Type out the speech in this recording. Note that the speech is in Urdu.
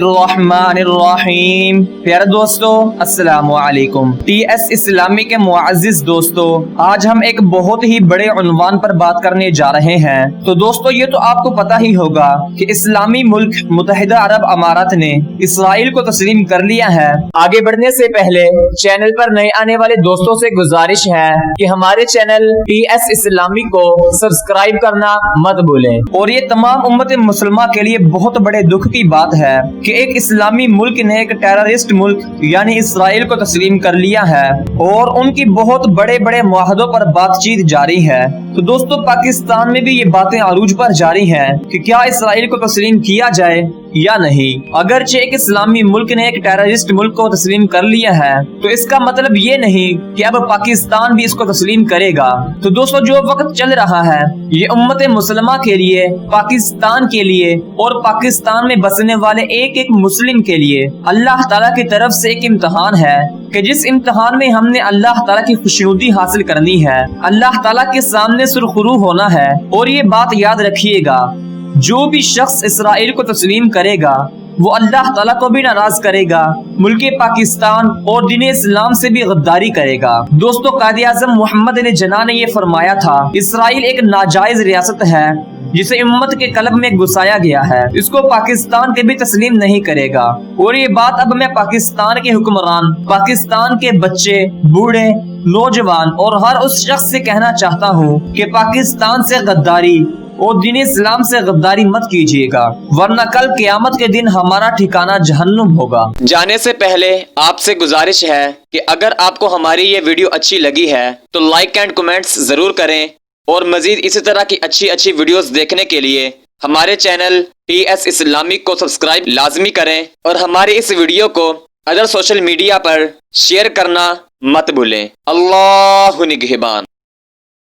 الرحمن پیارے دوستو السلام علیکم۔ ٹی ایس اسلامی کے معزز دوستو، آج ہم ایک بہت ہی بڑے عنوان پر بات کرنے جا رہے ہیں۔ تو دوستو یہ تو آپ کو پتہ ہی ہوگا کہ اسلامی ملک متحدہ عرب امارات نے اسرائیل کو تسلیم کر لیا ہے۔ آگے بڑھنے سے پہلے چینل پر نئے آنے والے دوستوں سے گزارش ہے کہ ہمارے چینل ٹی ایس اسلامی کو سبسکرائب کرنا مت بھولیں۔ اور یہ تمام امت مسلمہ کے لیے بہت بڑے دکھ کی بات ہے کہ ایک اسلامی ملک نے ایک ٹیررسٹ ملک یعنی اسرائیل کو تسلیم کر لیا ہے اور ان کی بہت بڑے بڑے معاہدوں پر بات چیت جاری ہے۔ تو دوستو پاکستان میں بھی یہ باتیں عروج پر جاری ہیں کہ کیا اسرائیل کو تسلیم کیا جائے یا نہیں۔ اگرچہ ایک اسلامی ملک نے ایک ٹیررسٹ ملک کو تسلیم کر لیا ہے تو اس کا مطلب یہ نہیں کہ اب پاکستان بھی اس کو تسلیم کرے گا۔ تو دوستو جو وقت چل رہا ہے یہ امت مسلمہ کے لیے، پاکستان کے لیے اور پاکستان میں بسنے والے ایک ایک مسلم کے لیے اللہ تعالیٰ کی طرف سے ایک امتحان ہے کہ جس امتحان میں ہم نے اللہ تعالیٰ کی خوشنودی حاصل کرنی ہے، اللہ تعالیٰ کے سامنے سرخرو ہونا ہے۔ اور یہ بات یاد رکھیے گا، جو بھی شخص اسرائیل کو تسلیم کرے گا وہ اللہ تعالیٰ کو بھی ناراض کرے گا، ملک پاکستان اور دین اسلام سے بھی غداری کرے گا۔ دوستو قائد اعظم محمد علی جناح نے یہ فرمایا تھا، اسرائیل ایک ناجائز ریاست ہے جسے امت کے قلب میں گھسایا گیا ہے، اس کو پاکستان کے بھی تسلیم نہیں کرے گا۔ اور یہ بات اب میں پاکستان کے حکمران، پاکستان کے بچے، بوڑھے، نوجوان اور ہر اس شخص سے کہنا چاہتا ہوں کہ پاکستان سے غداری اور دین اسلام سے غداری مت کیجیے گا، ورنہ کل قیامت کے دن ہمارا ٹھکانہ جہنم ہوگا۔ جانے سے پہلے آپ سے گزارش ہے کہ اگر آپ کو ہماری یہ ویڈیو اچھی لگی ہے تو لائک اینڈ کمنٹس ضرور کریں، اور مزید اسی طرح کی اچھی ویڈیوز دیکھنے کے لیے ہمارے چینل ٹی ایس اسلامک کو سبسکرائب لازمی کریں، اور ہماری اس ویڈیو کو ادر سوشل میڈیا پر شیئر کرنا مت بھولیں۔ اللہ نگہبان۔